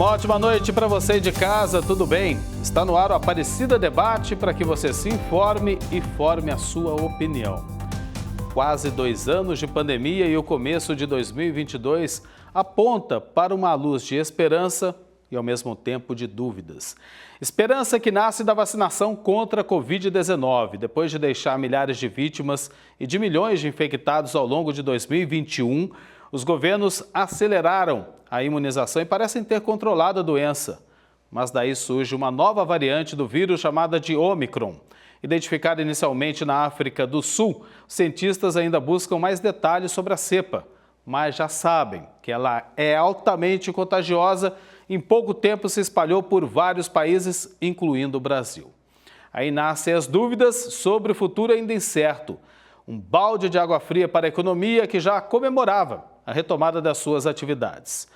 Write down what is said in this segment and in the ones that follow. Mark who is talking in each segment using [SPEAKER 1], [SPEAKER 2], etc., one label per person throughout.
[SPEAKER 1] Uma ótima noite para você de casa, tudo bem? Está no ar o Aparecida Debate para que você se informe e forme a sua opinião. Quase 2 anos de pandemia e o começo de 2022 aponta para uma luz de esperança e ao mesmo tempo de dúvidas. Esperança que nasce da vacinação contra a Covid-19, depois de deixar milhares de vítimas e de milhões de infectados ao longo de 2021, os governos aceleraram a imunização e parecem ter controlado a doença. Mas daí surge uma nova variante do vírus chamada de Ômicron. Identificada inicialmente na África do Sul, os cientistas ainda buscam mais detalhes sobre a cepa, mas já sabem que ela é altamente contagiosa e em pouco tempo se espalhou por vários países, incluindo o Brasil. Aí nascem as dúvidas sobre o futuro ainda incerto. Um balde de água fria para a economia que já comemorava a retomada das suas atividades.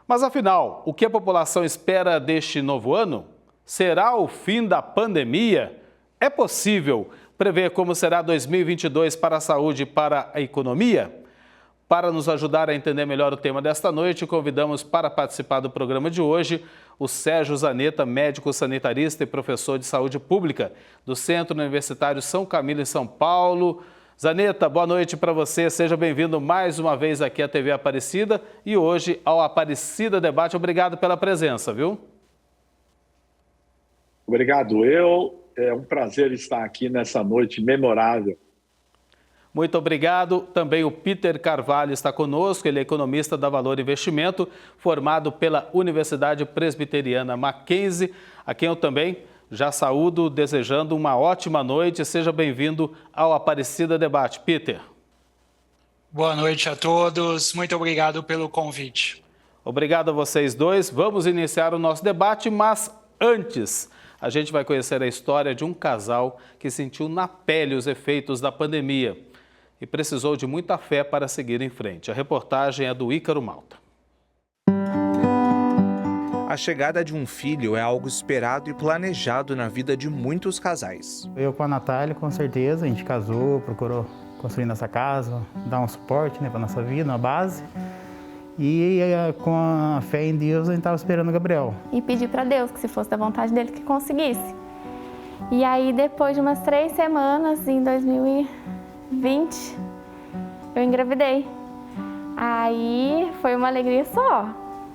[SPEAKER 1] Mas afinal, o que a população espera deste novo ano? Será o fim da pandemia? É possível prever como será 2022 para a saúde e para a economia? Para nos ajudar a entender melhor o tema desta noite, convidamos para participar do programa de hoje o Sérgio Zanetta, médico sanitarista e professor de saúde pública do Centro Universitário São Camilo, em São Paulo. Zanetta, boa noite para você. Seja bem-vindo mais uma vez aqui à TV Aparecida e hoje ao Aparecida Debate. Obrigado pela presença, viu?
[SPEAKER 2] Obrigado, é um prazer estar aqui nessa noite memorável.
[SPEAKER 1] Muito obrigado. Também o Peter Carvalho está conosco, ele é economista da Valor Investimento, formado pela Universidade Presbiteriana Mackenzie, a quem eu também já saúdo, desejando uma ótima noite. Seja bem-vindo ao Aparecida Debate. Peter.
[SPEAKER 3] Boa noite a todos. Muito obrigado pelo convite.
[SPEAKER 1] Obrigado a vocês dois. Vamos iniciar o nosso debate, mas antes a gente vai conhecer a história de um casal que sentiu na pele os efeitos da pandemia e precisou de muita fé para seguir em frente. A reportagem é do Ícaro Malta.
[SPEAKER 4] A chegada de um filho é algo esperado e planejado na vida de muitos casais.
[SPEAKER 5] Eu com a Natália, com certeza, a gente casou, procurou construir nossa casa, dar um suporte, para a nossa vida, uma base. E com a fé em Deus, a gente estava esperando o Gabriel.
[SPEAKER 6] E pedi para Deus que se fosse da vontade dele que conseguisse. E aí, depois de umas 3 semanas, em 2020, eu engravidei. Aí foi uma alegria só.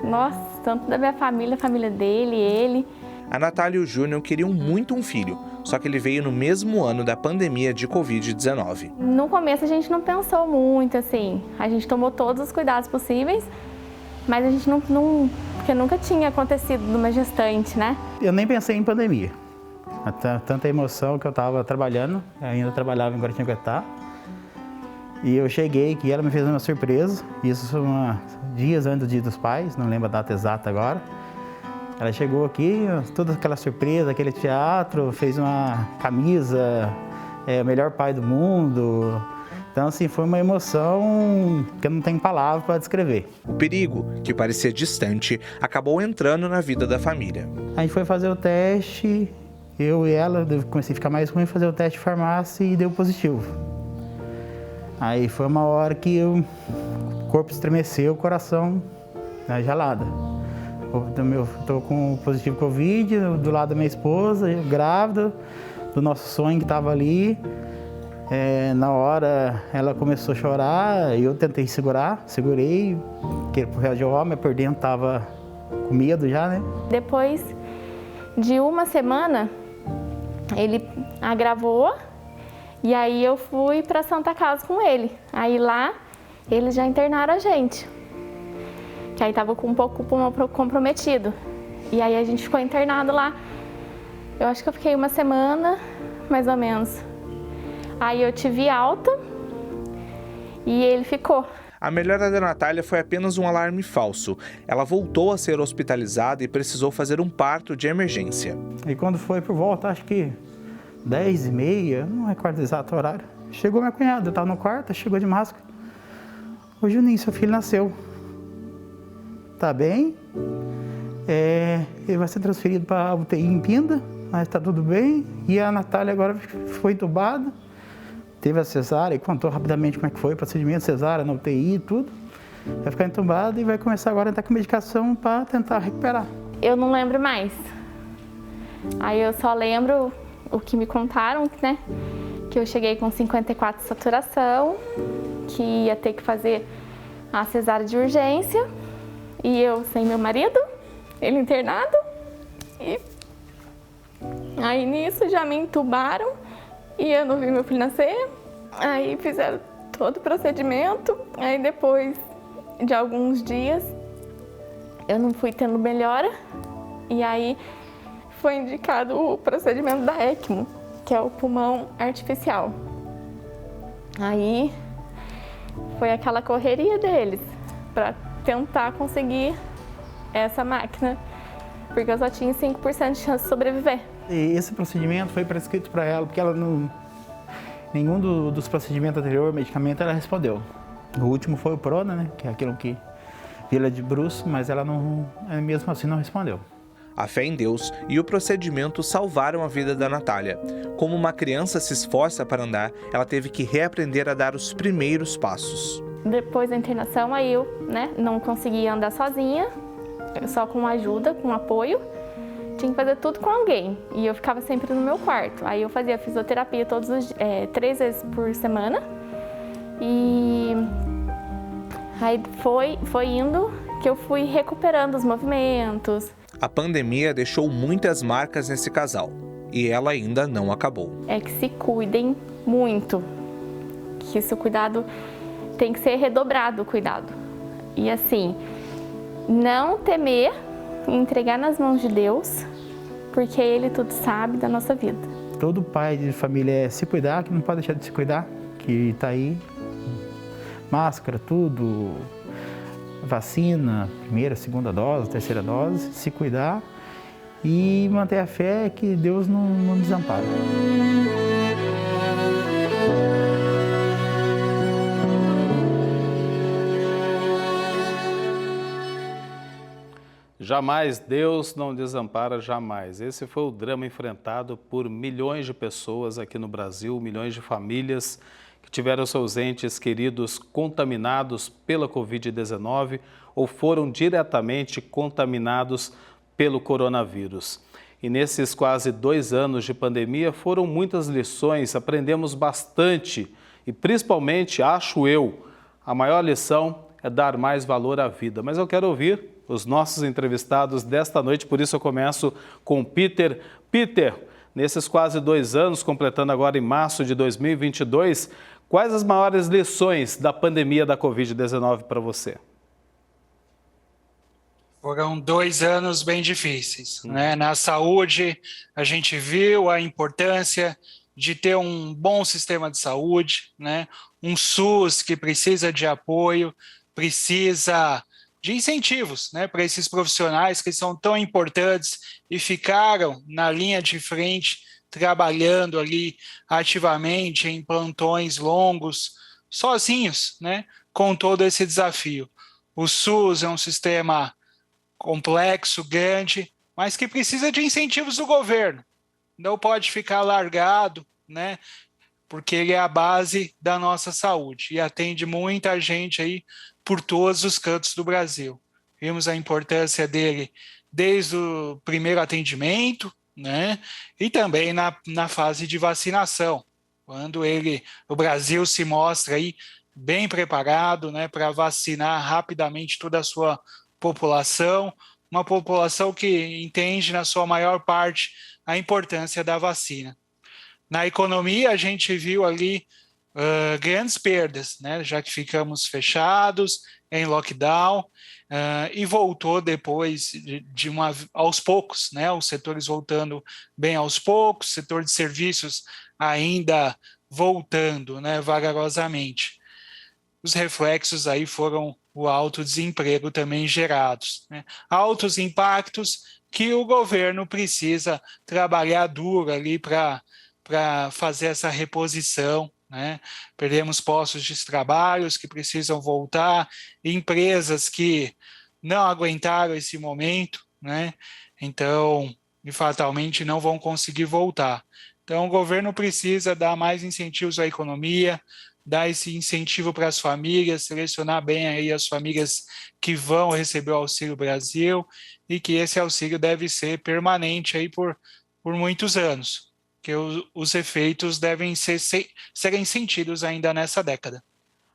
[SPEAKER 6] Nossa, tanto da minha família, a família dele, ele.
[SPEAKER 4] A Natália e o Júnior queriam muito um filho, só que ele veio no mesmo ano da pandemia de Covid-19.
[SPEAKER 6] No começo a gente não pensou muito, assim. A gente tomou todos os cuidados possíveis, mas a gente não porque nunca tinha acontecido numa gestante, né?
[SPEAKER 5] Eu nem pensei em pandemia. Tanta emoção que eu estava trabalhando, ainda trabalhava em Guaratinguetá. E eu cheguei aqui, ela me fez uma surpresa, isso dias antes do Dia dos Pais, não lembro a data exata agora. Ela chegou aqui, toda aquela surpresa, aquele teatro, fez uma camisa, o melhor pai do mundo. Então, assim, foi uma emoção que eu não tenho palavras para descrever.
[SPEAKER 4] O perigo, que parecia distante, acabou entrando na vida da família.
[SPEAKER 5] A gente foi fazer o teste, eu e ela, comecei a ficar mais ruim, fazer o teste de farmácia e deu positivo. Aí foi uma hora que o corpo estremeceu, o coração gelado. Estou com positivo Covid, do lado da minha esposa, grávida, do nosso sonho que estava ali. Na hora ela começou a chorar, eu tentei segurei, porque por real de homem, por dentro estava com medo já, né?
[SPEAKER 6] Depois de uma semana, ele agravou. E aí eu fui para Santa Casa com ele. Aí lá, eles já internaram a gente. Que aí tava com um pouco o pulmão comprometido. E aí a gente ficou internado lá. Eu acho que eu fiquei uma semana, mais ou menos. Aí eu tive alta e ele ficou.
[SPEAKER 4] A melhora da Natália foi apenas um alarme falso. Ela voltou a ser hospitalizada e precisou fazer um parto de emergência.
[SPEAKER 5] E quando foi por volta, acho que 10h30, não recordo o exato horário. Chegou minha cunhada, eu estava no quarto, chegou de máscara. Ô Juninho, seu filho nasceu. Tá bem? Ele vai ser transferido para a UTI em Pinda, mas tá tudo bem. E a Natália agora foi entubada, teve a cesárea, e contou rapidamente como é que foi o procedimento, cesárea na UTI e tudo. Vai ficar entubada e vai começar agora a entrar com medicação para tentar recuperar.
[SPEAKER 6] eu não lembro mais. Aí eu só lembro o que me contaram, né? Que eu cheguei com 54 de saturação, que ia ter que fazer a cesárea de urgência, e eu sem meu marido, ele internado, e aí nisso já me entubaram e eu não vi meu filho nascer. Aí fizeram todo o procedimento, aí depois de alguns dias eu não fui tendo melhora, e aí foi indicado o procedimento da ECMO, que é o pulmão artificial. Aí foi aquela correria deles para tentar conseguir essa máquina, porque eu só tinha 5% de chance de sobreviver.
[SPEAKER 5] E esse procedimento foi prescrito para ela, porque ela não... Nenhum dos procedimentos anteriores, medicamento, ela respondeu. O último foi o Prona, né? Que é aquilo que vira de bruço, mas ela não, mesmo assim não respondeu.
[SPEAKER 4] A fé em Deus e o procedimento salvaram a vida da Natália. Como uma criança se esforça para andar, ela teve que reaprender a dar os primeiros passos.
[SPEAKER 6] Depois da internação, aí eu, né, não conseguia andar sozinha, só com ajuda, com apoio. Tinha que fazer tudo com alguém, e eu ficava sempre no meu quarto. Aí eu fazia fisioterapia 3 vezes por semana, e aí foi indo que eu fui recuperando os movimentos.
[SPEAKER 4] A pandemia deixou muitas marcas nesse casal, e ela ainda não acabou.
[SPEAKER 6] É que se cuidem muito, que esse cuidado tem que ser redobrado, o cuidado. E assim, não temer, entregar nas mãos de Deus, porque Ele tudo sabe da nossa vida.
[SPEAKER 5] Todo pai de família é se cuidar, que não pode deixar de se cuidar, que está aí, máscara, tudo, vacina, primeira, segunda dose, terceira dose, se cuidar e manter a fé que Deus não desampara.
[SPEAKER 1] Jamais, Deus não desampara jamais. Esse foi o drama enfrentado por milhões de pessoas aqui no Brasil, milhões de famílias que tiveram seus entes queridos contaminados pela Covid-19 ou foram diretamente contaminados pelo coronavírus. E nesses quase 2 anos de pandemia foram muitas lições, aprendemos bastante e principalmente, acho eu, a maior lição é dar mais valor à vida. Mas eu quero ouvir os nossos entrevistados desta noite, por isso eu começo com Peter. Peter, nesses quase 2 anos, completando agora em março de 2022, quais as maiores lições da pandemia da Covid-19 para você?
[SPEAKER 3] Foram 2 anos bem difíceis, né? Na saúde, a gente viu a importância de ter um bom sistema de saúde, né? Um SUS que precisa de apoio, precisa de incentivos, né, para esses profissionais que são tão importantes e ficaram na linha de frente, trabalhando ali ativamente em plantões longos, sozinhos, né, com todo esse desafio. O SUS é um sistema complexo, grande, mas que precisa de incentivos do governo. Não pode ficar largado, né, porque ele é a base da nossa saúde e atende muita gente aí por todos os cantos do Brasil. Vimos a importância dele desde o primeiro atendimento, né, e também na fase de vacinação, quando o Brasil se mostra aí bem preparado, né, para vacinar rapidamente toda a sua população, uma população que entende na sua maior parte a importância da vacina. Na economia, a gente viu ali grandes perdas, né, já que ficamos fechados, em lockdown, e voltou depois aos poucos, né, os setores voltando bem aos poucos, setor de serviços ainda voltando, né, vagarosamente. Os reflexos aí foram o alto desemprego também gerados, né, altos impactos que o governo precisa trabalhar duro ali para fazer essa reposição, né? Perdemos postos de trabalho que precisam voltar, empresas que não aguentaram esse momento, né? Então, e fatalmente não vão conseguir voltar. Então, o governo precisa dar mais incentivos à economia, dar esse incentivo para as famílias, selecionar bem aí as famílias que vão receber o Auxílio Brasil e que esse auxílio deve ser permanente aí por muitos anos, que os efeitos devem serem sentidos ainda nessa década.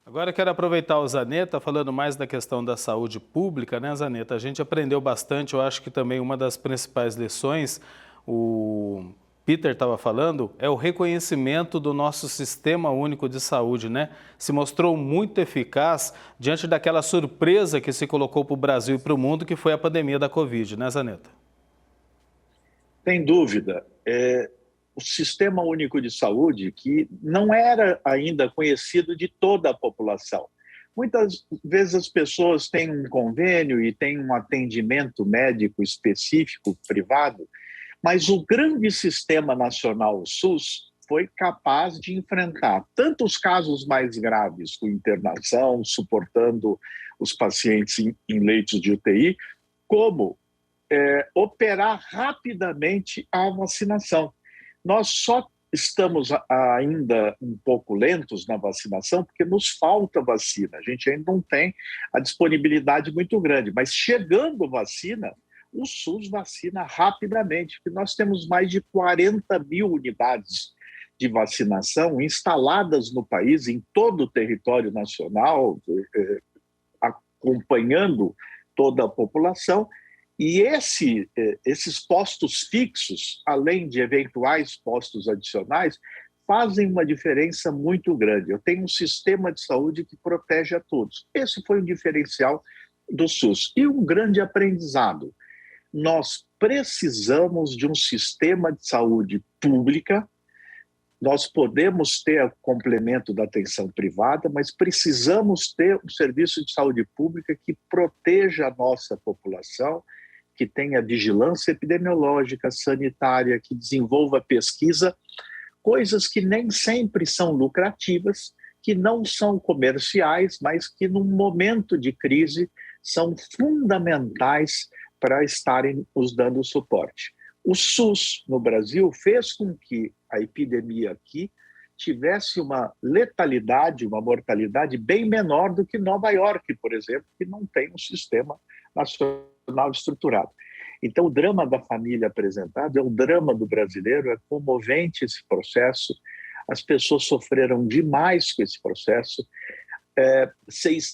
[SPEAKER 1] Agora eu quero aproveitar o Zaneta, falando mais da questão da saúde pública, né, Zaneta? A gente aprendeu bastante, eu acho que também uma das principais lições, o Peter estava falando, é o reconhecimento do nosso Sistema Único de Saúde, né? Se mostrou muito eficaz diante daquela surpresa que se colocou para o Brasil e para o mundo, que foi a pandemia da Covid, né, Zaneta?
[SPEAKER 2] Sem dúvida. O Sistema Único de Saúde, que não era ainda conhecido de toda a população. Muitas vezes as pessoas têm um convênio e têm um atendimento médico específico, privado, mas o grande Sistema Nacional, o SUS, foi capaz de enfrentar tanto os casos mais graves, com internação, suportando os pacientes em leitos de UTI, como operar rapidamente a vacinação. Nós só estamos ainda um pouco lentos na vacinação porque nos falta vacina. A gente ainda não tem a disponibilidade muito grande, mas chegando vacina, o SUS vacina rapidamente, porque nós temos mais de 40 mil unidades de vacinação instaladas no país, em todo o território nacional, acompanhando toda a população. E esses postos fixos, além de eventuais postos adicionais, fazem uma diferença muito grande. Eu tenho um sistema de saúde que protege a todos. Esse foi um diferencial do SUS. E um grande aprendizado. Nós precisamos de um sistema de saúde pública. Nós podemos ter o complemento da atenção privada, mas precisamos ter um serviço de saúde pública que proteja a nossa população, que tenha vigilância epidemiológica, sanitária, que desenvolva pesquisa, coisas que nem sempre são lucrativas, que não são comerciais, mas que num momento de crise são fundamentais para estarem nos dando suporte. O SUS no Brasil fez com que a epidemia aqui tivesse uma letalidade, uma mortalidade bem menor do que Nova York, por exemplo, que não tem um sistema nacional estruturado. Então, o drama da família apresentado é o drama do brasileiro, é comovente esse processo, as pessoas sofreram demais com esse processo,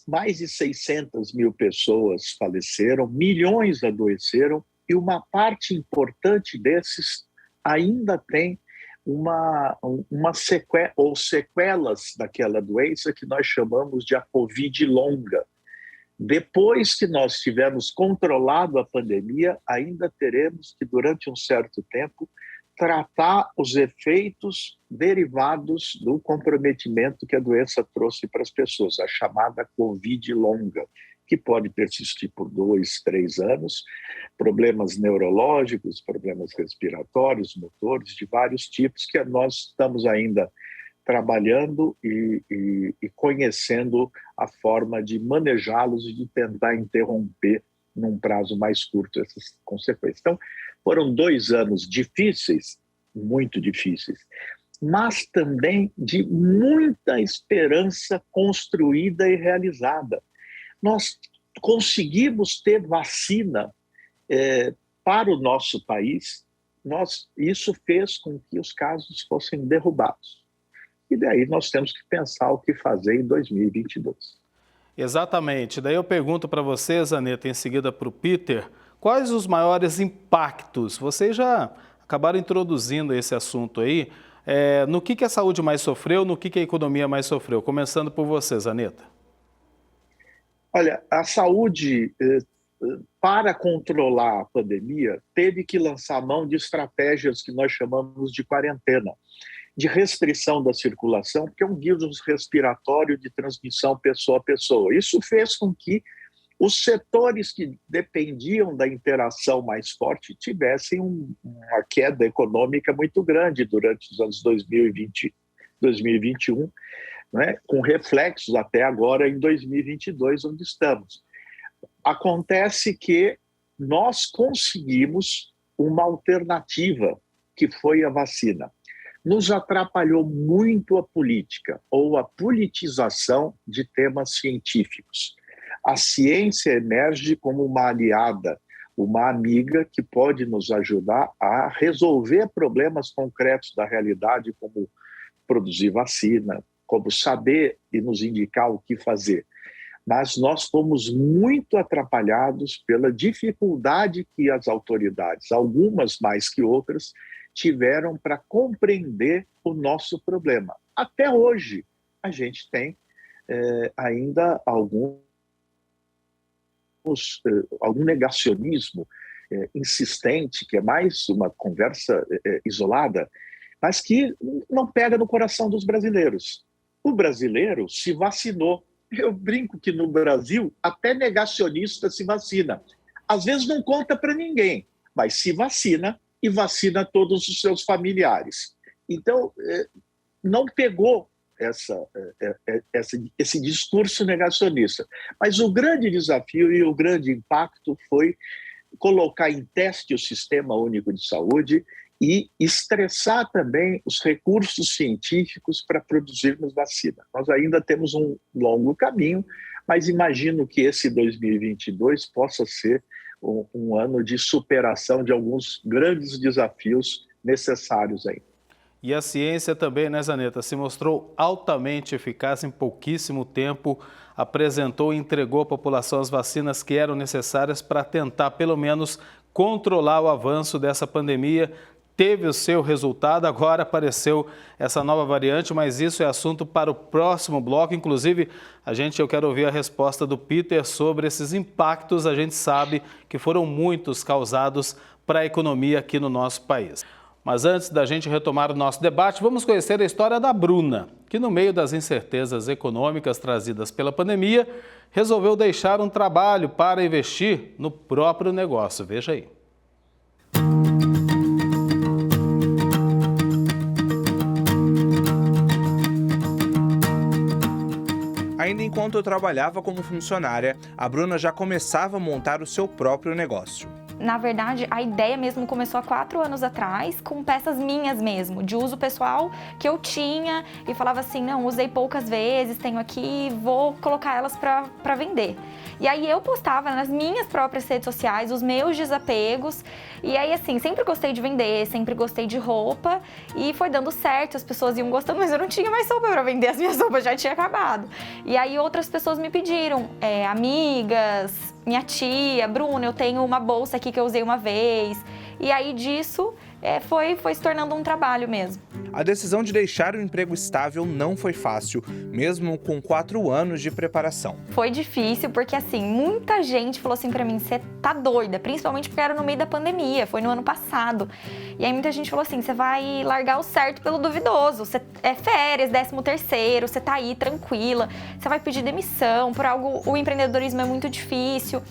[SPEAKER 2] mais de 600 mil pessoas faleceram, milhões adoeceram, e uma parte importante desses ainda tem uma sequela, ou sequelas daquela doença que nós chamamos de a Covid longa. Depois que nós tivermos controlado a pandemia, ainda teremos que, durante um certo tempo, tratar os efeitos derivados do comprometimento que a doença trouxe para as pessoas, a chamada Covid longa, que pode persistir por 2, 3 anos, problemas neurológicos, problemas respiratórios, motores, de vários tipos, que nós estamos ainda trabalhando e conhecendo a forma de manejá-los e de tentar interromper num prazo mais curto essas consequências. Então, foram 2 anos difíceis, muito difíceis, mas também de muita esperança construída e realizada. Nós conseguimos ter vacina para o nosso país, isso fez com que os casos fossem derrubados. E daí nós temos que pensar o que fazer em 2022.
[SPEAKER 1] Exatamente. Daí eu pergunto para você, Zaneta, em seguida para o Peter, quais os maiores impactos? Vocês já acabaram introduzindo esse assunto aí. No que a saúde mais sofreu, no que a economia mais sofreu? Começando por você, Zaneta.
[SPEAKER 2] Olha, a saúde, para controlar a pandemia, teve que lançar mão de estratégias que nós chamamos de quarentena, de restrição da circulação, porque é um vírus respiratório de transmissão pessoa a pessoa. Isso fez com que os setores que dependiam da interação mais forte tivessem uma queda econômica muito grande durante os anos 2020, 2021, né, com reflexos até agora em 2022, onde estamos. Acontece que nós conseguimos uma alternativa, que foi a vacina. nos atrapalhou muito a política ou a politização de temas científicos. A ciência emerge como uma aliada, uma amiga que pode nos ajudar a resolver problemas concretos da realidade, como produzir vacina, como saber e nos indicar o que fazer. Mas nós fomos muito atrapalhados pela dificuldade que as autoridades, algumas mais que outras, tiveram para compreender o nosso problema. Até hoje, a gente tem ainda algum negacionismo insistente, que é mais uma conversa isolada, mas que não pega no coração dos brasileiros. O brasileiro se vacinou. Eu brinco que no Brasil até negacionista se vacina. Às vezes não conta para ninguém, mas se vacina e vacina todos os seus familiares. Então, não pegou esse discurso negacionista. Mas o grande desafio e o grande impacto foi colocar em teste o Sistema Único de Saúde e estressar também os recursos científicos para produzirmos vacina. Nós ainda temos um longo caminho, mas imagino que esse 2022 possa ser um ano de superação de alguns grandes desafios necessários ainda.
[SPEAKER 1] E a ciência também, né, Zaneta, se mostrou altamente eficaz em pouquíssimo tempo, apresentou e entregou à população as vacinas que eram necessárias para tentar, pelo menos, controlar o avanço dessa pandemia. Teve o seu resultado, agora apareceu essa nova variante, mas isso é assunto para o próximo bloco. Inclusive, eu quero ouvir a resposta do Peter sobre esses impactos. A gente sabe que foram muitos causados para a economia aqui no nosso país. Mas antes da gente retomar o nosso debate, vamos conhecer a história da Bruna, que no meio das incertezas econômicas trazidas pela pandemia, resolveu deixar um trabalho para investir no próprio negócio. Veja aí.
[SPEAKER 4] Ainda enquanto eu trabalhava como funcionária, a Bruna já começava a montar o seu próprio negócio.
[SPEAKER 7] Na verdade, a ideia mesmo começou há 4 anos atrás, com peças minhas mesmo, de uso pessoal que eu tinha e falava assim, não, usei poucas vezes, tenho aqui, vou colocar elas para vender. E aí eu postava nas minhas próprias redes sociais os meus desapegos e aí assim, sempre gostei de vender, sempre gostei de roupa e foi dando certo, as pessoas iam gostando, mas eu não tinha mais roupa para vender, as minhas roupas já tinham acabado. E aí outras pessoas me pediram, amigas, minha tia, Bruna, eu tenho uma bolsa aqui que eu usei uma vez. E aí disso foi se tornando um trabalho mesmo.
[SPEAKER 4] A decisão de deixar o emprego estável não foi fácil, mesmo com 4 anos de preparação.
[SPEAKER 7] Foi difícil porque, assim, muita gente falou assim pra mim, você tá doida, principalmente porque era no meio da pandemia, foi no ano passado. E aí muita gente falou assim, você vai largar o certo pelo duvidoso, você é férias, 13º, você tá aí tranquila, você vai pedir demissão por algo, o empreendedorismo é muito difícil.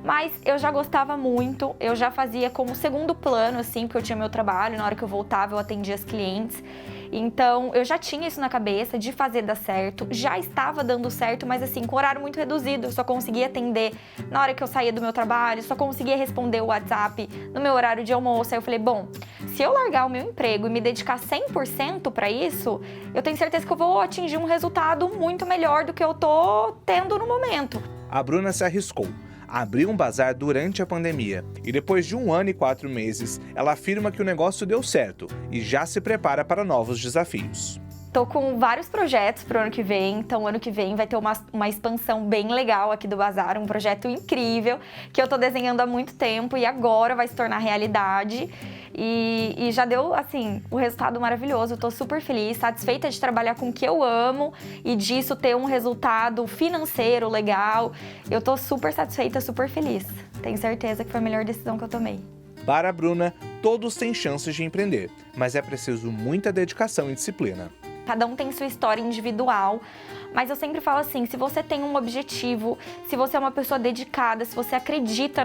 [SPEAKER 7] Mas eu já gostava muito, eu já fazia como segundo plano, assim, porque eu tinha meu trabalho, na hora que eu voltava eu atendia as clientes. Então, eu já tinha isso na cabeça de fazer dar certo, já estava dando certo, mas assim, com horário muito reduzido, eu só conseguia atender na hora que eu saía do meu trabalho, só conseguia responder o WhatsApp no meu horário de almoço. Aí eu falei, bom, se eu largar o meu emprego e me dedicar 100% para isso, eu tenho certeza que eu vou atingir um resultado muito melhor do que eu tô tendo no momento.
[SPEAKER 4] A Bruna se arriscou. Abriu um bazar durante a pandemia e depois de 1 ano e 4 meses, ela afirma que o negócio deu certo e já se prepara para novos desafios.
[SPEAKER 7] Tô com vários projetos pro ano que vem, então ano que vem vai ter uma expansão bem legal aqui do Bazar, um projeto incrível que eu tô desenhando há muito tempo e agora vai se tornar realidade. E já deu, assim, o resultado maravilhoso, eu tô super feliz, satisfeita de trabalhar com o que eu amo e disso ter um resultado financeiro legal. Eu tô super satisfeita, super feliz. Tenho certeza que foi a melhor decisão que eu tomei.
[SPEAKER 4] Para a Bruna, todos têm chances de empreender, mas é preciso muita dedicação e disciplina.
[SPEAKER 7] Cada um tem sua história individual, mas eu sempre falo assim, se você tem um objetivo, se você é uma pessoa dedicada, se você acredita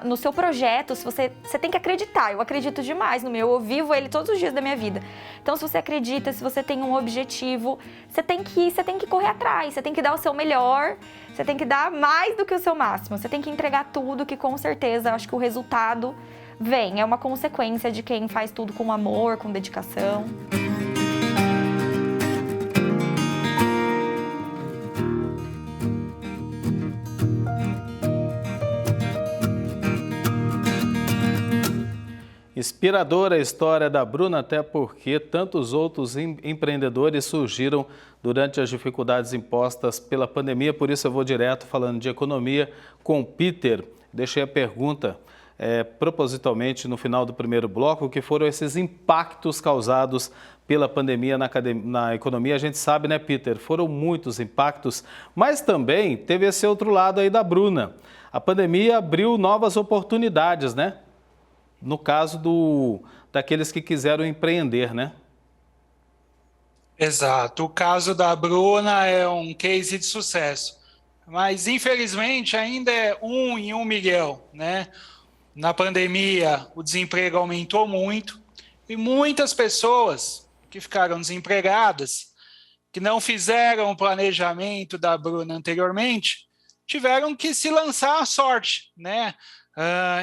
[SPEAKER 7] no seu projeto, se você tem que acreditar. Eu acredito demais no meu, eu vivo ele todos os dias da minha vida. Então, se você acredita, se você tem um objetivo, você tem que correr atrás, você tem que dar o seu melhor, você tem que dar mais do que o seu máximo, você tem que entregar tudo, que com certeza eu acho que o resultado vem, é uma consequência de quem faz tudo com amor, com dedicação.
[SPEAKER 1] Inspiradora a história da Bruna, até porque tantos outros empreendedores surgiram durante as dificuldades impostas pela pandemia. Por isso eu vou direto falando de economia com o Peter. Deixei a pergunta propositalmente no final do primeiro bloco, que foram esses impactos causados pela pandemia na economia. A gente sabe, né, Peter? Foram muitos impactos, mas também teve esse outro lado aí da Bruna. A pandemia abriu novas oportunidades, né? No caso daqueles que quiseram empreender, né?
[SPEAKER 3] Exato. O caso da Bruna é um case de sucesso, mas infelizmente ainda é 1 em 1 milhão, né? Na pandemia, o desemprego aumentou muito e muitas pessoas que ficaram desempregadas, que não fizeram o planejamento da Bruna anteriormente, tiveram que se lançar à sorte, né?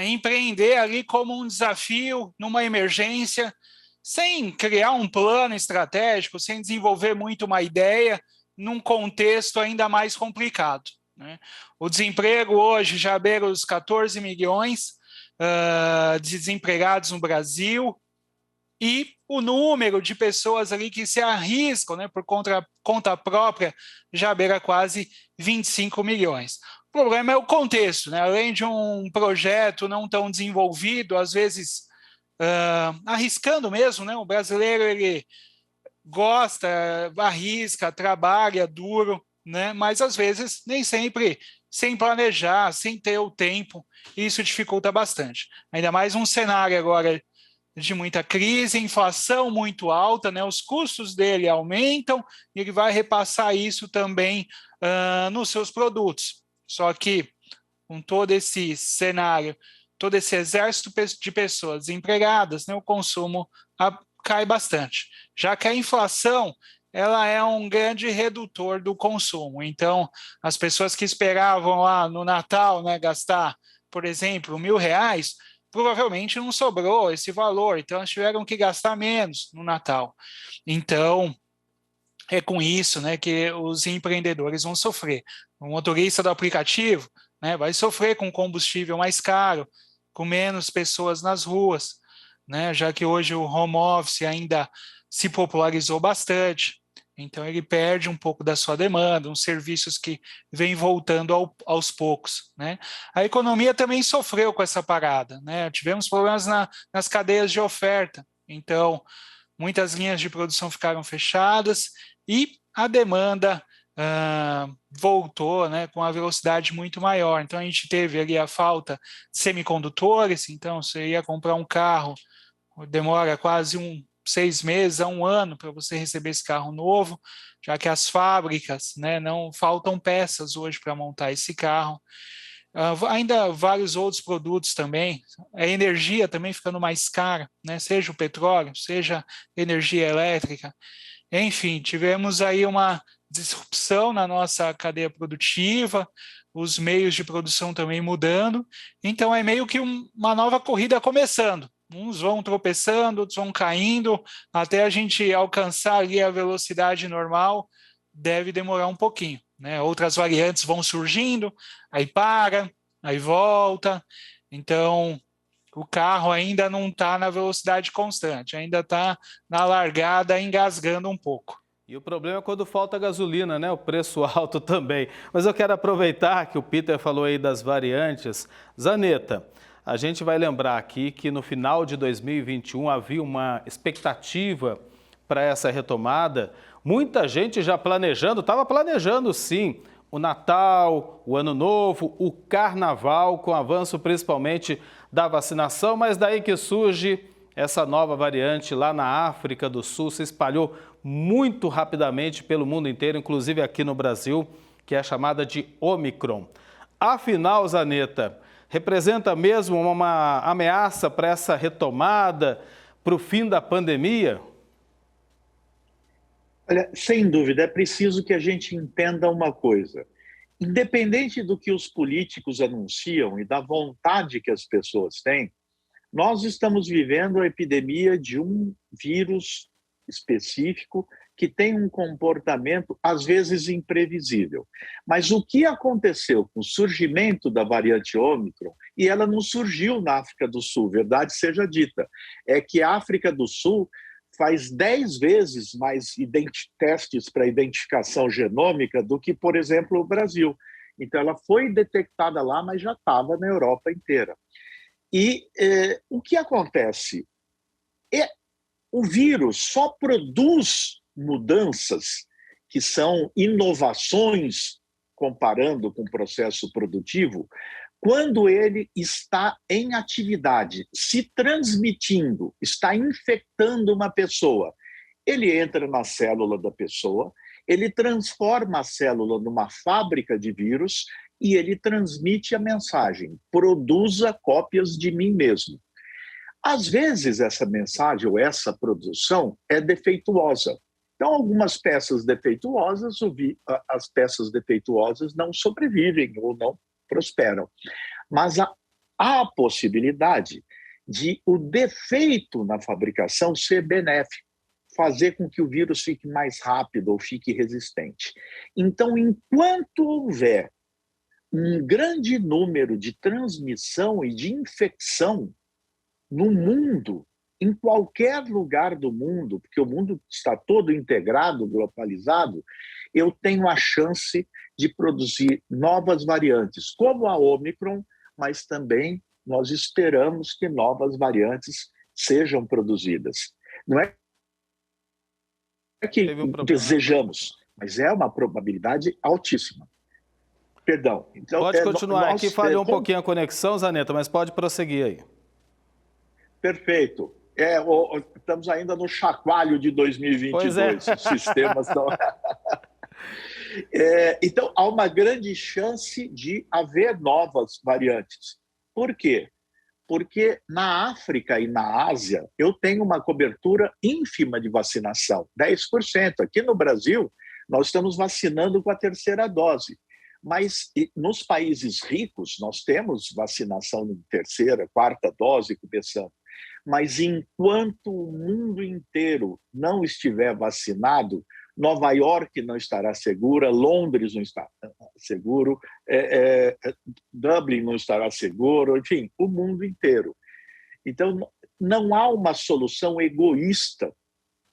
[SPEAKER 3] Empreender ali como um desafio, numa emergência, sem criar um plano estratégico, sem desenvolver muito uma ideia, num contexto ainda mais complicado, né? O desemprego hoje já beira os 14 milhões de desempregados no Brasil, e o número de pessoas ali que se arriscam, né, por conta própria já beira quase 25 milhões. O problema é o contexto, né? Além de um projeto não tão desenvolvido, às vezes arriscando mesmo, né? O brasileiro ele gosta, arrisca, trabalha duro, né? Mas às vezes nem sempre sem planejar, sem ter o tempo, e isso dificulta bastante. Ainda mais um cenário agora de muita crise, inflação muito alta, né? Os custos dele aumentam e ele vai repassar isso também nos seus produtos. Só que com todo esse cenário, todo esse exército de pessoas desempregadas, né, o consumo cai bastante. Já que a inflação ela é um grande redutor do consumo. Então, as pessoas que esperavam lá no Natal, né, gastar, por exemplo, R$1.000, provavelmente não sobrou esse valor, então elas tiveram que gastar menos no Natal. Então, é com isso, né, que os empreendedores vão sofrer. O motorista do aplicativo, né, vai sofrer com combustível mais caro, com menos pessoas nas ruas, né, já que hoje o home office ainda se popularizou bastante. Então, ele perde um pouco da sua demanda, uns serviços que vêm voltando aos poucos, né? A economia também sofreu com essa parada, né? Tivemos problemas nas cadeias de oferta. Então, muitas linhas de produção ficaram fechadas e a demanda voltou, né, com uma velocidade muito maior. Então, a gente teve ali a falta de semicondutores. Então, você ia comprar um carro, demora quase 6 meses a 1 ano para você receber esse carro novo, já que as fábricas, né, não faltam peças hoje para montar esse carro. Ainda vários outros produtos também, a energia também ficando mais cara, né, seja o petróleo, seja energia elétrica. Enfim, tivemos aí uma disrupção na nossa cadeia produtiva, os meios de produção também mudando. Então, é meio que uma nova corrida começando. Uns vão tropeçando, outros vão caindo, até a gente alcançar ali a velocidade normal, deve demorar um pouquinho, né? Outras variantes vão surgindo, aí para, aí volta. Então, o carro ainda não está na velocidade constante, ainda está na largada, engasgando um pouco.
[SPEAKER 1] E o problema é quando falta gasolina, né? O preço alto também. Mas eu quero aproveitar que o Peter falou aí das variantes. Zaneta, a gente vai lembrar aqui que no final de 2021 havia uma expectativa para essa retomada. Muita gente já estava planejando sim, o Natal, o Ano Novo, o Carnaval, com avanço principalmente da vacinação, mas daí que surge essa nova variante lá na África do Sul, se espalhou muito rapidamente pelo mundo inteiro, inclusive aqui no Brasil, que é a chamada de Omicron. Afinal, Zaneta, representa mesmo uma ameaça para essa retomada, para o fim da pandemia?
[SPEAKER 2] Olha, sem dúvida, é preciso que a gente entenda uma coisa. Independente do que os políticos anunciam e da vontade que as pessoas têm, Nós estamos vivendo a epidemia de um vírus específico que tem um comportamento, às vezes, imprevisível. Mas o que aconteceu com o surgimento da variante Ômicron, e ela não surgiu na África do Sul, verdade seja dita, é que a África do Sul faz 10 vezes mais testes para identificação genômica do que, por exemplo, o Brasil. Então, ela foi detectada lá, mas já estava na Europa inteira. E o que acontece? O vírus só produz mudanças que são inovações, comparando com o processo produtivo, quando ele está em atividade, se transmitindo, está infectando uma pessoa. Ele entra na célula da pessoa, ele transforma a célula numa fábrica de vírus e ele transmite a mensagem: produza cópias de mim mesmo. Às vezes, essa mensagem ou essa produção é defeituosa. Então, algumas peças defeituosas, as peças defeituosas não sobrevivem ou não prosperam. Mas há a possibilidade de o defeito na fabricação ser benéfico, fazer com que o vírus fique mais rápido ou fique resistente. Então, enquanto houver um grande número de transmissão e de infecção no mundo, em qualquer lugar do mundo, porque o mundo está todo integrado, globalizado, eu tenho a chance de produzir novas variantes, como a Ômicron, mas também nós esperamos que novas variantes sejam produzidas. Não é que desejamos, mas é uma probabilidade altíssima. Perdão. Então,
[SPEAKER 1] pode continuar. Aqui falhou um pouquinho a conexão, Zaneta, mas pode prosseguir aí.
[SPEAKER 2] Perfeito. Estamos ainda no chacoalho de 2022.
[SPEAKER 1] Pois é.
[SPEAKER 2] Os sistemas estão... Então, há uma grande chance de haver novas variantes. Por quê? Porque na África e na Ásia, eu tenho uma cobertura ínfima de vacinação, 10%. Aqui no Brasil, nós estamos vacinando com a terceira dose. Mas nos países ricos, nós temos vacinação de terceira, quarta dose começando. Mas enquanto o mundo inteiro não estiver vacinado, Nova York não estará segura, Londres não estará seguro, Dublin não estará seguro, enfim, o mundo inteiro. Então, não há uma solução egoísta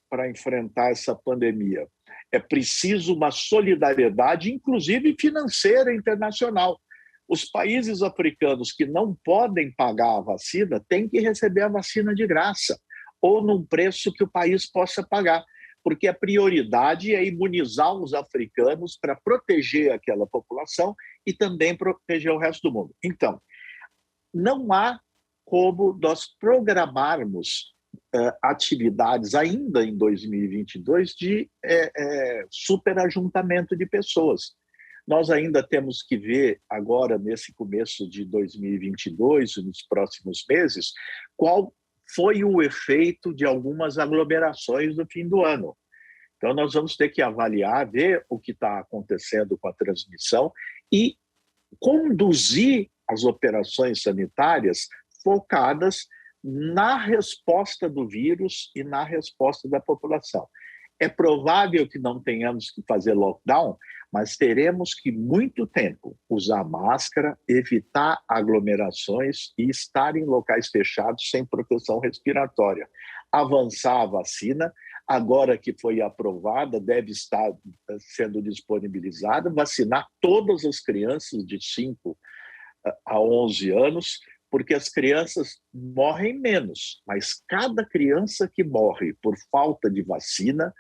[SPEAKER 2] para enfrentar essa pandemia. É preciso uma solidariedade, inclusive financeira, internacional. Os países africanos que não podem pagar a vacina têm que receber a vacina de graça, ou num preço que o país possa pagar, porque a prioridade é imunizar os africanos para proteger aquela população e também proteger o resto do mundo. Então, não há como nós programarmos atividades ainda em 2022 de superajuntamento de pessoas. Nós ainda temos que ver agora, nesse começo de 2022, nos próximos meses, qual foi o efeito de algumas aglomerações no fim do ano. Então, nós vamos ter que avaliar, ver o que está acontecendo com a transmissão e conduzir as operações sanitárias focadas na resposta do vírus e na resposta da população. É provável que não tenhamos que fazer lockdown, mas teremos que, muito tempo, usar máscara, evitar aglomerações e estar em locais fechados sem proteção respiratória. Avançar a vacina, agora que foi aprovada, deve estar sendo disponibilizada, vacinar todas as crianças de 5 a 11 anos, porque as crianças morrem menos, mas cada criança que morre por falta de vacina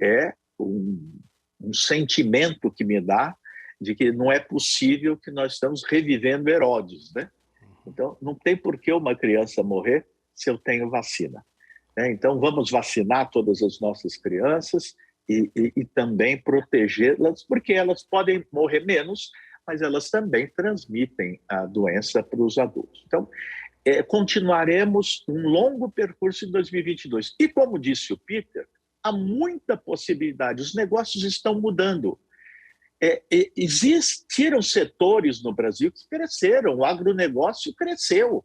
[SPEAKER 2] é um sentimento que me dá de que não é possível que nós estamos revivendo Herodes, né? Então, não tem por que uma criança morrer se eu tenho vacina. Então, vamos vacinar todas as nossas crianças e também protegê-las, porque elas podem morrer menos, mas elas também transmitem a doença para os adultos. Então, continuaremos um longo percurso em 2022. E como disse o Peter, há muita possibilidade, os negócios estão mudando. Existiram setores no Brasil que cresceram, o agronegócio cresceu.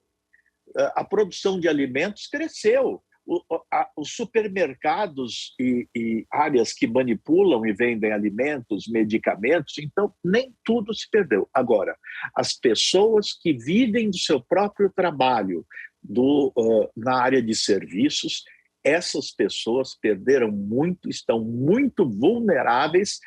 [SPEAKER 2] a produção de alimentos cresceu. Os supermercados e áreas que manipulam e vendem alimentos, medicamentos, então nem tudo se perdeu. Agora, as pessoas que vivem do seu próprio trabalho na área de serviços, essas pessoas perderam muito, estão muito vulneráveis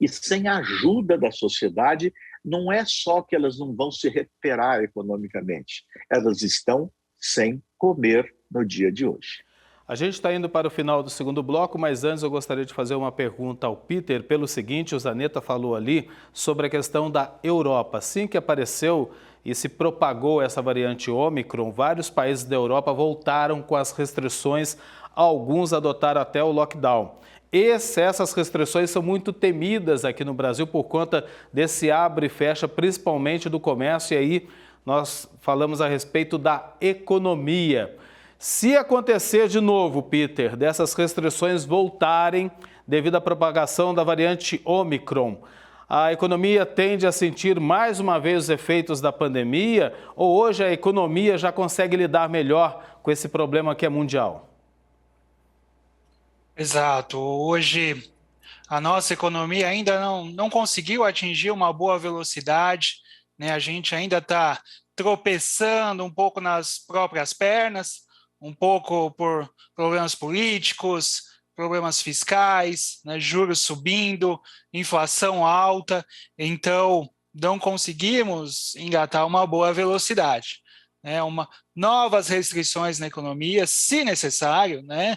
[SPEAKER 2] e sem a ajuda da sociedade, não é só que elas não vão se recuperar economicamente, elas estão sem comer no dia de hoje.
[SPEAKER 1] A gente está indo para o final do segundo bloco, mas antes eu gostaria de fazer uma pergunta ao Peter, pelo seguinte: o Zanetta falou ali sobre a questão da Europa. Assim que apareceu e se propagou essa variante Ômicron, vários países da Europa voltaram com as restrições, alguns adotaram até o lockdown. Essas restrições são muito temidas aqui no Brasil por conta desse abre e fecha, principalmente do comércio, e aí nós falamos a respeito da economia. Se acontecer de novo, Peter, dessas restrições voltarem devido à propagação da variante Ômicron, a economia tende a sentir mais uma vez os efeitos da pandemia ou hoje a economia já consegue lidar melhor com esse problema que é mundial?
[SPEAKER 3] Exato. Hoje a nossa economia ainda não conseguiu atingir uma boa velocidade, né? A gente ainda está tropeçando um pouco nas próprias pernas, um pouco por problemas políticos, problemas fiscais, né, juros subindo, inflação alta, então não conseguimos engatar uma boa velocidade, né, novas restrições na economia, se necessário, né,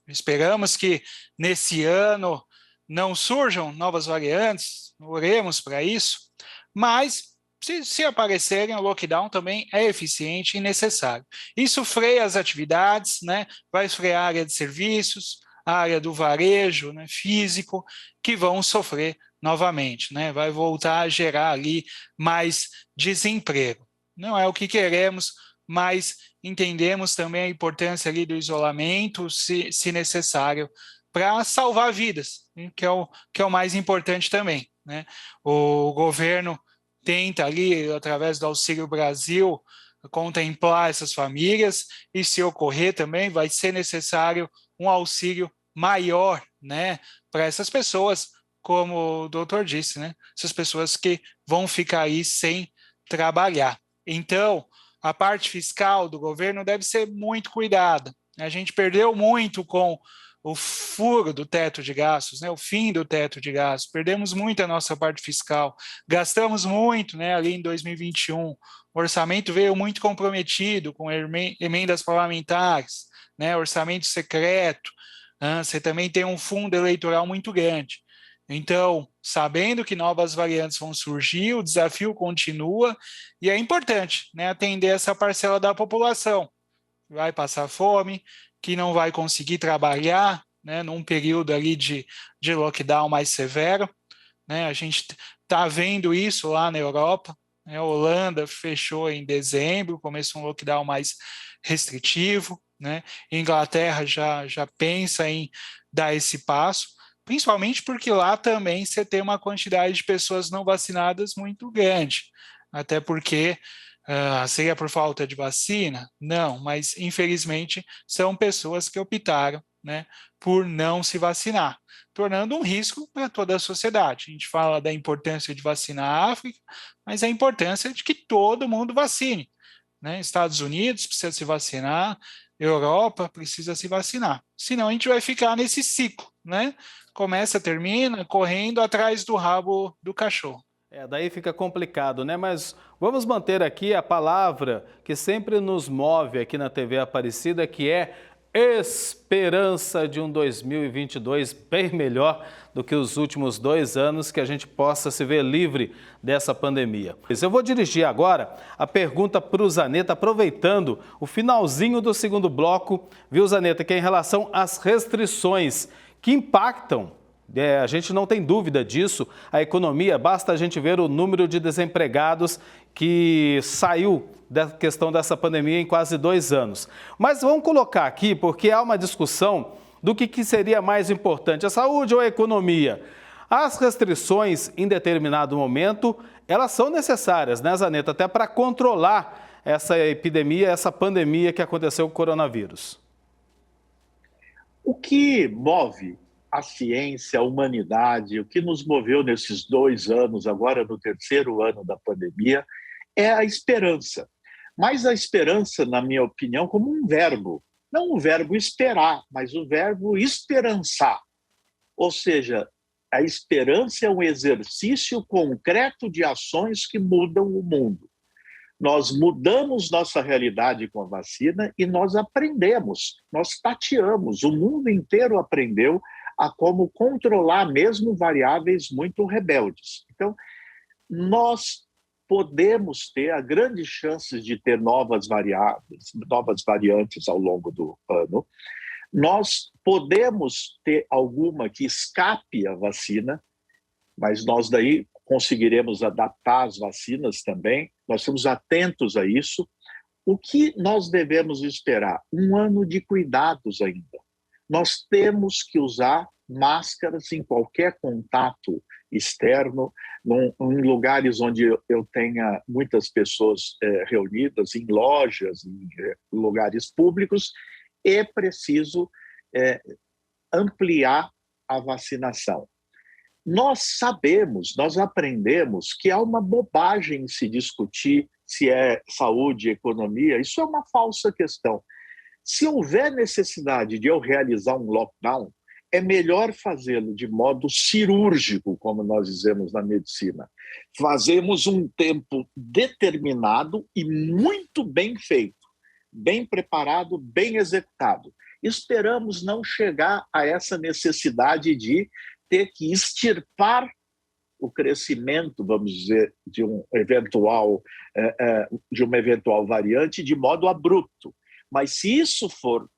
[SPEAKER 3] esperamos que nesse ano não surjam novas variantes, oremos para isso, mas se aparecerem, o lockdown também é eficiente e necessário. Isso freia as atividades, né? Vai frear a área de serviços, a área do varejo, né, físico, que vão sofrer novamente, né? Vai voltar a gerar ali mais desemprego. Não é o que queremos, mas entendemos também a importância ali do isolamento, se necessário, para salvar vidas, né? que é o mais importante também, né? O governo tenta ali, através do Auxílio Brasil, contemplar essas famílias e, se ocorrer também, vai ser necessário um auxílio maior, né, para essas pessoas, como o doutor disse, né, essas pessoas que vão ficar aí sem trabalhar. Então, a parte fiscal do governo deve ser muito cuidada. A gente perdeu muito com o furo do teto de gastos, né, o fim do teto de gastos, perdemos muito a nossa parte fiscal, gastamos muito, né, ali em 2021, o orçamento veio muito comprometido com emendas parlamentares, né, orçamento secreto, você também tem um fundo eleitoral muito grande. Então, sabendo que novas variantes vão surgir, o desafio continua e é importante, né, atender essa parcela da população que vai passar fome, que não vai conseguir trabalhar, né, num período ali de lockdown mais severo, né, a gente está vendo isso lá na Europa, né, a Holanda fechou em dezembro, começou um lockdown mais restritivo, né, Inglaterra já pensa em dar esse passo, principalmente porque lá também você tem uma quantidade de pessoas não vacinadas muito grande, até porque seria por falta de vacina? Não, mas infelizmente são pessoas que optaram, né, por não se vacinar, tornando um risco para toda a sociedade. A gente fala da importância de vacinar a África, mas a importância de que todo mundo vacine, né? Estados Unidos precisa se vacinar, Europa precisa se vacinar, senão a gente vai ficar nesse ciclo, né? Começa, termina, correndo atrás do rabo do cachorro.
[SPEAKER 1] Daí fica complicado, né? Mas vamos manter aqui a palavra que sempre nos move aqui na TV Aparecida, que é esperança de um 2022 bem melhor do que os últimos 2 anos, que a gente possa se ver livre dessa pandemia. Eu vou dirigir agora a pergunta para o Zanetta, aproveitando o finalzinho do segundo bloco, viu, Zanetta, que é em relação às restrições que impactam, a gente não tem dúvida disso, a economia, basta a gente ver o número de desempregados que saiu da questão dessa pandemia em quase 2 anos. Mas vamos colocar aqui, porque há uma discussão do que seria mais importante, a saúde ou a economia. As restrições, em determinado momento, elas são necessárias, né, Zanetta, até para controlar essa epidemia, essa pandemia que aconteceu com o coronavírus?
[SPEAKER 2] O que move a ciência, a humanidade, o que nos moveu nesses 2 anos, agora no 3º ano da pandemia, é a esperança. Mas a esperança, na minha opinião, como um verbo. Não o verbo esperar, mas o verbo esperançar. Ou seja, a esperança é um exercício concreto de ações que mudam o mundo. Nós mudamos nossa realidade com a vacina e nós aprendemos, nós tateamos. O mundo inteiro aprendeu a como controlar mesmo variáveis muito rebeldes. Então, nós podemos ter a grandes chances de ter novas variáveis, novas variantes ao longo do ano. Nós podemos ter alguma que escape a vacina, mas nós daí conseguiremos adaptar as vacinas também. Nós estamos atentos a isso. O que nós devemos esperar? Um ano de cuidados ainda. Nós temos que usar máscaras em qualquer contato externo, em lugares onde eu tenha muitas pessoas reunidas, em lojas, em lugares públicos. É preciso ampliar a vacinação. Nós sabemos, nós aprendemos que há uma bobagem em se discutir se é saúde, economia. Isso é uma falsa questão. Se houver necessidade de eu realizar um lockdown, é melhor fazê-lo de modo cirúrgico, como nós dizemos na medicina. Fazemos um tempo determinado e muito bem feito, bem preparado, bem executado. Esperamos não chegar a essa necessidade de ter que extirpar o crescimento, vamos dizer, de uma eventual variante de modo abrupto. Mas se isso for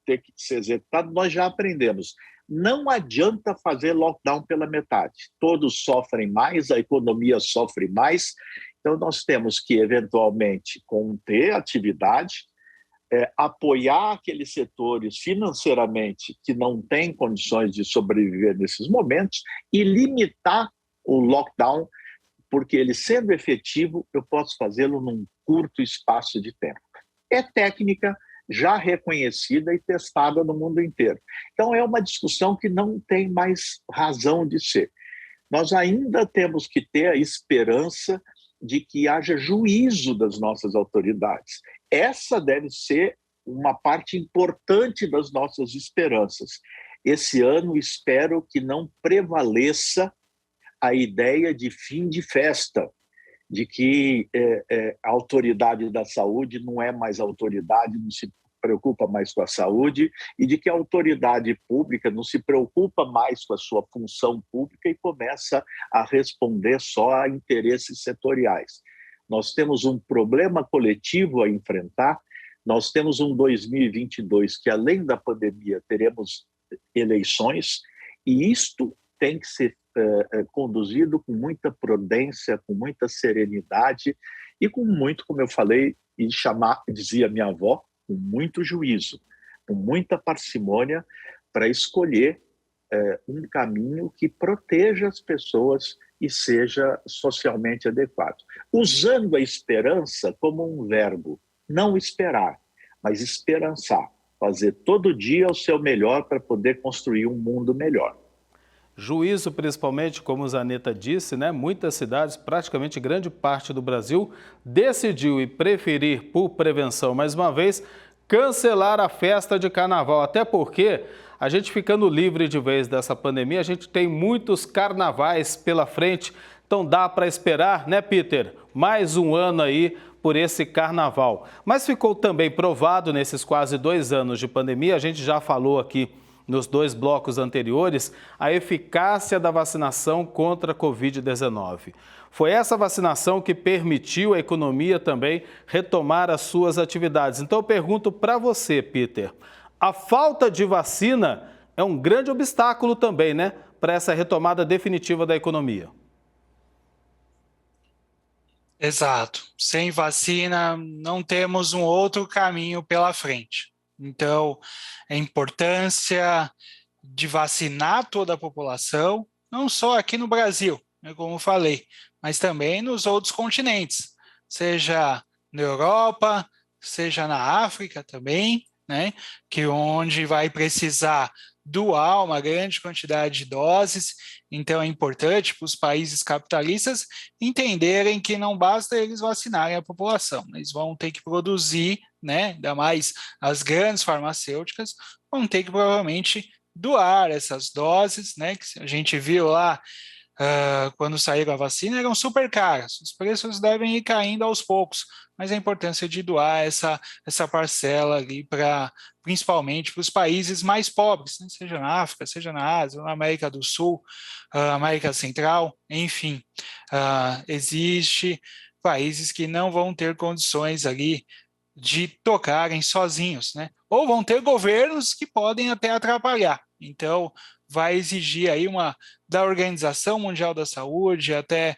[SPEAKER 2] ter que ser executado, nós já aprendemos. Não adianta fazer lockdown pela metade. Todos sofrem mais, a economia sofre mais. Então, nós temos que, eventualmente, conter a atividade, apoiar aqueles setores financeiramente que não têm condições de sobreviver nesses momentos e limitar o lockdown, porque ele sendo efetivo, eu posso fazê-lo num curto espaço de tempo. É técnica já reconhecida e testada no mundo inteiro. Então, é uma discussão que não tem mais razão de ser. Nós ainda temos que ter a esperança de que haja juízo das nossas autoridades. Essa deve ser uma parte importante das nossas esperanças. Esse ano, espero que não prevaleça a ideia de fim de festa, de que a autoridade da saúde não é mais autoridade, não se preocupa mais com a saúde, e de que a autoridade pública não se preocupa mais com a sua função pública e começa a responder só a interesses setoriais. Nós temos um problema coletivo a enfrentar, nós temos um 2022 que, além da pandemia, teremos eleições, e isto tem que ser conduzido com muita prudência, com muita serenidade e com muito, como eu falei, e dizia minha avó, com muito juízo, com muita parcimônia para escolher um caminho que proteja as pessoas e seja socialmente adequado. Usando a esperança como um verbo, não esperar, mas esperançar, fazer todo dia o seu melhor para poder construir um mundo melhor.
[SPEAKER 1] Juízo, principalmente, como Zanetta disse, né? Muitas cidades, praticamente grande parte do Brasil, decidiu e preferir, por prevenção, mais uma vez, cancelar a festa de carnaval. Até porque a gente ficando livre de vez dessa pandemia, a gente tem muitos carnavais pela frente. Então dá para esperar, né, Peter? Mais um ano aí por esse carnaval. Mas ficou também provado nesses quase 2 anos de pandemia, a gente já falou aqui nos 2 blocos anteriores, a eficácia da vacinação contra a Covid-19. Foi essa vacinação que permitiu à economia também retomar as suas atividades. Então eu pergunto para você, Peter, a falta de vacina é um grande obstáculo também, né, para essa retomada definitiva da economia?
[SPEAKER 3] Exato. Sem vacina, não temos um outro caminho pela frente. Então, a importância de vacinar toda a população, não só aqui no Brasil, né, como eu falei, mas também nos outros continentes, seja na Europa, seja na África também, né, que onde vai precisar doar uma grande quantidade de doses. Então é importante para os países capitalistas entenderem que não basta eles vacinarem a população, eles vão ter que produzir, né, ainda mais as grandes farmacêuticas, vão ter que provavelmente doar essas doses, né, que a gente viu lá quando saíram a vacina, eram super caras. Os preços devem ir caindo aos poucos, mas a importância de doar essa parcela ali principalmente para os países mais pobres, né? Seja na África, seja na Ásia, na América do Sul, América Central, enfim. Existe países que não vão ter condições ali de tocarem sozinhos, né? Ou vão ter governos que podem até atrapalhar. Então, vai exigir aí da Organização Mundial da Saúde até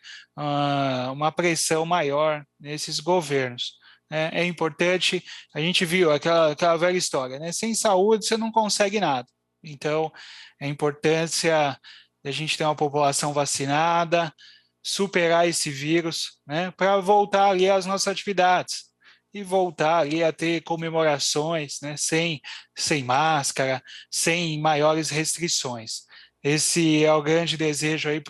[SPEAKER 3] uma pressão maior nesses governos. É importante, a gente viu aquela velha história, né? Sem saúde você não consegue nada. Então, a importância da gente ter uma população vacinada, superar esse vírus, né? Para voltar ali às nossas atividades e voltar ali a ter comemorações, né, sem máscara, sem maiores restrições. Esse é o grande desejo aí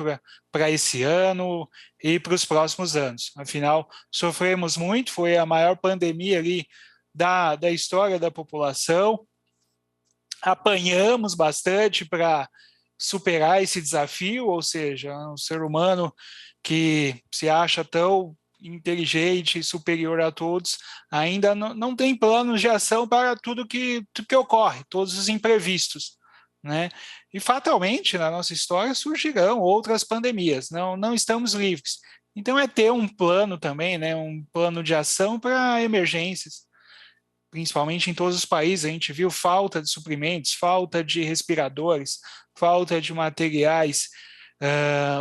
[SPEAKER 3] para esse ano e para os próximos anos. Afinal, sofremos muito, foi a maior pandemia ali da história da população, apanhamos bastante para superar esse desafio, ou seja, um ser humano que se acha tão inteligente e superior a todos, ainda não tem planos de ação para tudo que ocorre, todos os imprevistos, né? E fatalmente, na nossa história, surgirão outras pandemias, não estamos livres. Então é ter um plano também, né? Um plano de ação para emergências, principalmente em todos os países. A gente viu falta de suprimentos, falta de respiradores, falta de materiais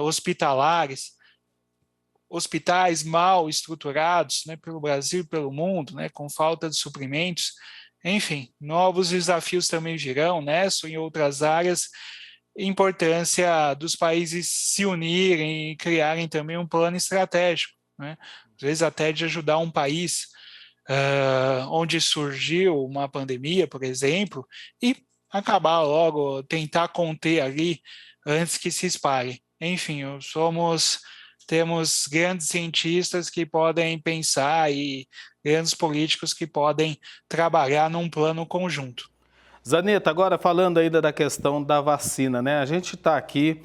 [SPEAKER 3] hospitalares, hospitais mal estruturados, né, pelo Brasil e pelo mundo, né, com falta de suprimentos. Enfim, novos desafios também virão nessa e em outras áreas. Importância dos países se unirem e criarem também um plano estratégico, né, às vezes até de ajudar um país onde surgiu uma pandemia, por exemplo, e acabar logo, tentar conter ali antes que se espalhe. Enfim, temos grandes cientistas que podem pensar e grandes políticos que podem trabalhar num plano conjunto.
[SPEAKER 1] Zaneta, agora falando ainda da questão da vacina, né? A gente está aqui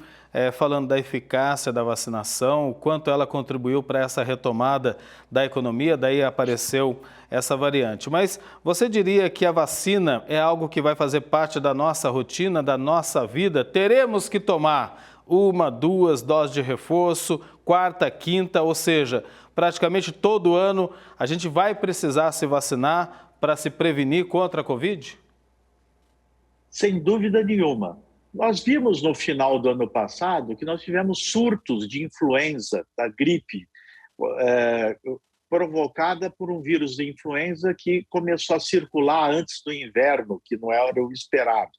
[SPEAKER 1] falando da eficácia da vacinação, o quanto ela contribuiu para essa retomada da economia, daí apareceu essa variante. Mas você diria que a vacina é algo que vai fazer parte da nossa rotina, da nossa vida? Teremos que tomar 1, 2 doses de reforço, 4ª, 5ª, ou seja, praticamente todo ano a gente vai precisar se vacinar para se prevenir contra a Covid?
[SPEAKER 2] Sem dúvida nenhuma. Nós vimos no final do ano passado que nós tivemos surtos de influenza, da gripe, provocada por um vírus de influenza que começou a circular antes do inverno, que não era o esperado.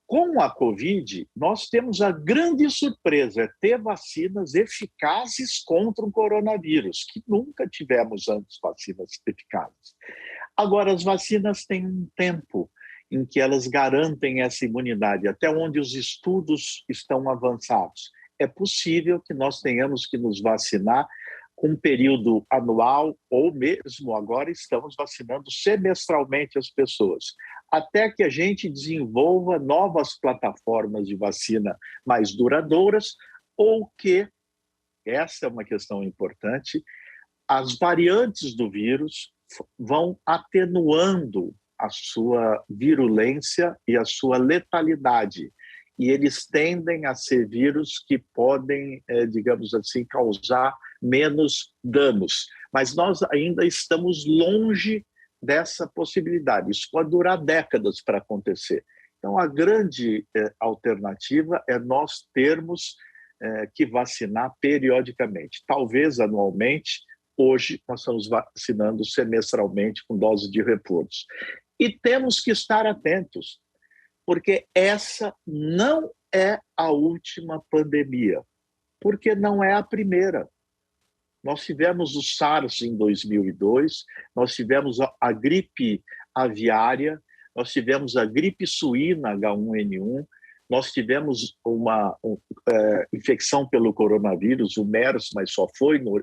[SPEAKER 2] Com a Covid, nós temos a grande surpresa, ter vacinas eficazes contra o coronavírus, que nunca tivemos antes vacinas eficazes. Agora, as vacinas têm um tempo em que elas garantem essa imunidade, até onde os estudos estão avançados. É possível que nós tenhamos que nos vacinar com um período anual, ou mesmo agora estamos vacinando semestralmente as pessoas, até que a gente desenvolva novas plataformas de vacina mais duradouras, ou que, essa é uma questão importante, as variantes do vírus vão atenuando a sua virulência e a sua letalidade. E eles tendem a ser vírus que podem, digamos assim, causar menos danos. Mas nós ainda estamos longe dessa possibilidade. Isso pode durar décadas para acontecer. Então, a grande alternativa é nós termos que vacinar periodicamente, talvez anualmente. Hoje, nós estamos vacinando semestralmente com dose de reforço. E temos que estar atentos, porque essa não é a última pandemia, porque não é a primeira. Nós tivemos o SARS em 2002, nós tivemos a gripe aviária, nós tivemos a gripe suína H1N1, nós tivemos uma infecção pelo coronavírus, o MERS, mas só foi no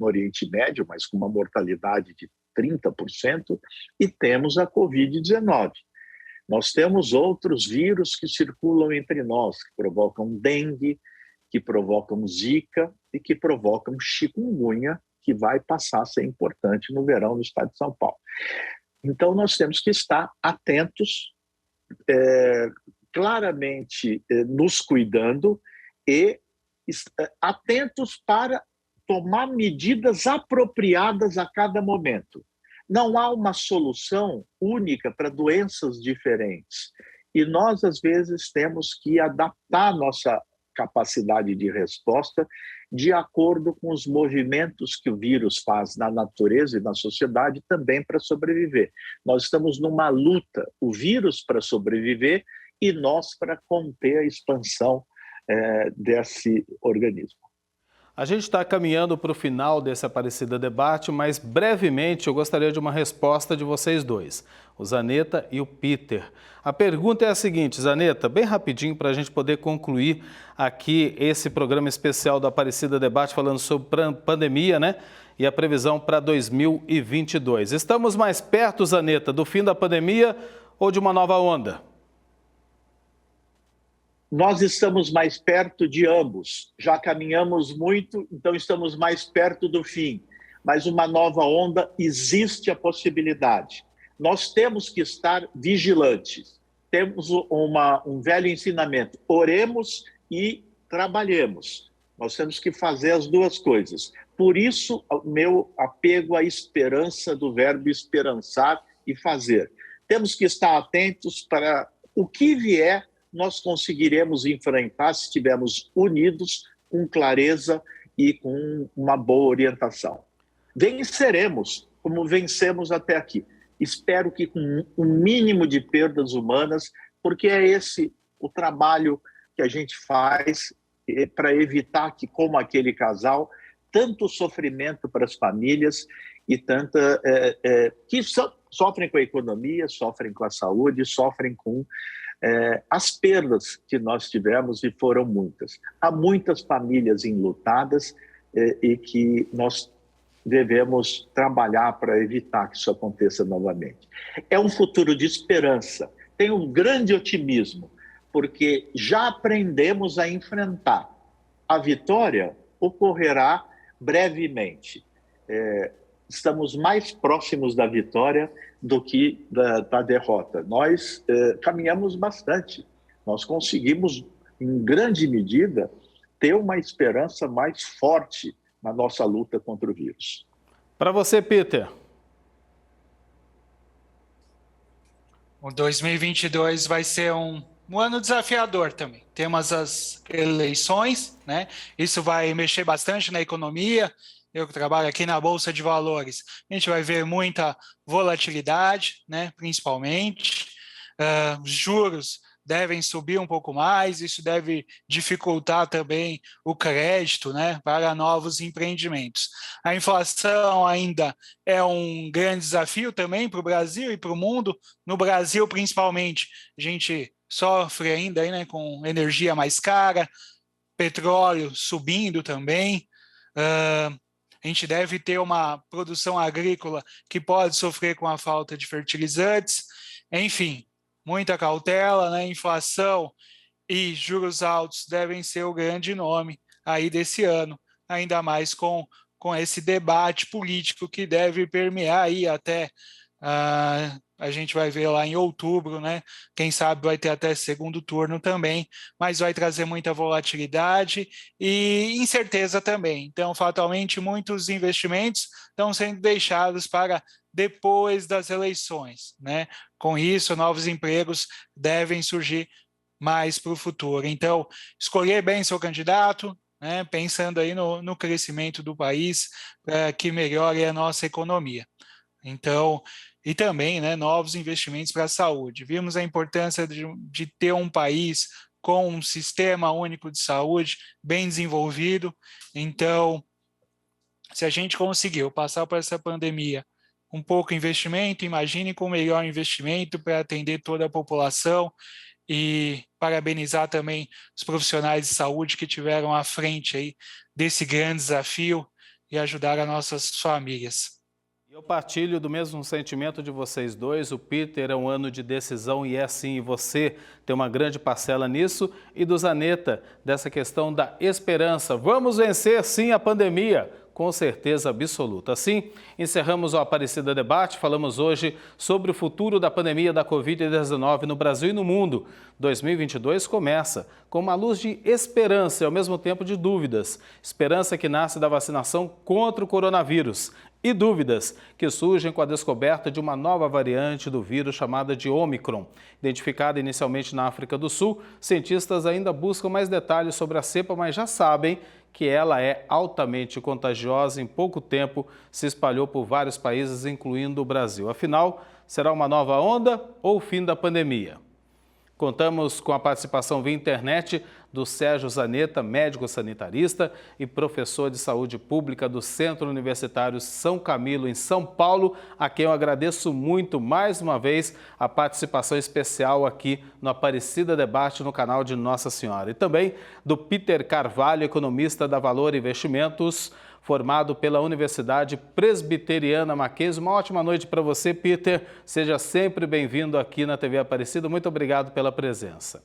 [SPEAKER 2] Oriente Médio, mas com uma mortalidade de 30%, e temos a Covid-19. Nós temos outros vírus que circulam entre nós, que provocam dengue, que provocam zika e que provocam chikungunya, que vai passar a ser importante no verão no estado de São Paulo. Então, nós temos que estar atentos, claramente nos cuidando e atentos para tomar medidas apropriadas a cada momento. Não há uma solução única para doenças diferentes. E nós, às vezes, temos que adaptar nossa capacidade de resposta de acordo com os movimentos que o vírus faz na natureza e na sociedade também para sobreviver. Nós estamos numa luta, o vírus para sobreviver e nós para conter a expansão desse organismo.
[SPEAKER 1] A gente está caminhando para o final desse Aparecida Debate, mas brevemente eu gostaria de uma resposta de vocês dois, o Zaneta e o Peter. A pergunta é a seguinte, Zaneta, bem rapidinho para a gente poder concluir aqui esse programa especial do Aparecida Debate falando sobre pandemia, né? E a previsão para 2022. Estamos mais perto, Zaneta, do fim da pandemia ou de uma nova onda?
[SPEAKER 2] Nós estamos mais perto de ambos. Já caminhamos muito, então estamos mais perto do fim. Mas uma nova onda, existe a possibilidade. Nós temos que estar vigilantes. Temos um velho ensinamento. Oremos e trabalhemos. Nós temos que fazer as duas coisas. Por isso, o meu apego à esperança do verbo esperançar e fazer. Temos que estar atentos para o que vier, nós conseguiremos enfrentar se estivermos unidos, com clareza e com uma boa orientação. Venceremos, como vencemos até aqui. Espero que com um mínimo de perdas humanas, porque é esse o trabalho que a gente faz para evitar que, como aquele casal, tanto sofrimento para as famílias e tanta que sofrem com a economia, sofrem com a saúde, sofrem com as perdas que nós tivemos, e foram muitas. Há muitas famílias enlutadas e que nós devemos trabalhar para evitar que isso aconteça novamente. É um futuro de esperança, tem um grande otimismo, porque já aprendemos a enfrentar. A vitória ocorrerá brevemente. Estamos mais próximos da vitória do que da derrota. Nós caminhamos bastante. Nós conseguimos, em grande medida, ter uma esperança mais forte na nossa luta contra o vírus.
[SPEAKER 1] Para você, Peter.
[SPEAKER 3] O 2022 vai ser um ano desafiador também. Temos as eleições, né? Isso vai mexer bastante na economia. Eu que trabalho aqui na Bolsa de Valores, a gente vai ver muita volatilidade, né, principalmente. Juros devem subir um pouco mais, isso deve dificultar também o crédito, né, para novos empreendimentos. A inflação ainda é um grande desafio também para o Brasil e para o mundo. No Brasil, principalmente, a gente sofre ainda aí, né, com energia mais cara, petróleo subindo também. A gente deve ter uma produção agrícola que pode sofrer com a falta de fertilizantes. Enfim, muita cautela, né? Inflação e juros altos devem ser o grande nome aí desse ano, ainda mais com esse debate político que deve permear aí até a gente vai ver lá em outubro, né? Quem sabe vai ter até segundo turno também, mas vai trazer muita volatilidade e incerteza também. Então, fatalmente, muitos investimentos estão sendo deixados para depois das eleições, né? Com isso, novos empregos devem surgir mais para o futuro. Então, escolher bem seu candidato, né? Pensando aí no crescimento do país, para que melhore a nossa economia. Então, e também, né, novos investimentos para a saúde. Vimos a importância de ter um país com um sistema único de saúde bem desenvolvido. Então, Se a gente conseguiu passar por essa pandemia com pouco investimento, imagine com melhor investimento para atender toda a população, e parabenizar também os profissionais de saúde que tiveram à frente aí desse grande desafio e ajudaram as nossas famílias.
[SPEAKER 1] Eu partilho do mesmo sentimento de vocês dois. O Peter é um ano de decisão e é sim, e você tem uma grande parcela nisso. E do Zaneta, dessa questão da esperança. Vamos vencer sim a pandemia, com certeza absoluta. Assim, encerramos o Aparecida Debate. Falamos hoje sobre o futuro da pandemia da Covid-19 no Brasil e no mundo. 2022 começa com uma luz de esperança e ao mesmo tempo de dúvidas. Esperança que nasce da vacinação contra o coronavírus. E dúvidas que surgem com a descoberta de uma nova variante do vírus chamada de Ômicron. Identificada inicialmente na África do Sul, cientistas ainda buscam mais detalhes sobre a cepa, mas já sabem que ela é altamente contagiosa. Em pouco tempo se espalhou por vários países, incluindo o Brasil. Afinal, será uma nova onda ou o fim da pandemia? Contamos com a participação via internet do Sérgio Zaneta, médico sanitarista e professor de saúde pública do Centro Universitário São Camilo, em São Paulo, a quem eu agradeço muito mais uma vez a participação especial aqui no Aparecida Debate no canal de Nossa Senhora. E também do Peter Carvalho, economista da Valor Investimentos, formado pela Universidade Presbiteriana Mackenzie. Uma ótima noite para você, Peter. Seja sempre bem-vindo aqui na TV Aparecida. Muito obrigado pela presença.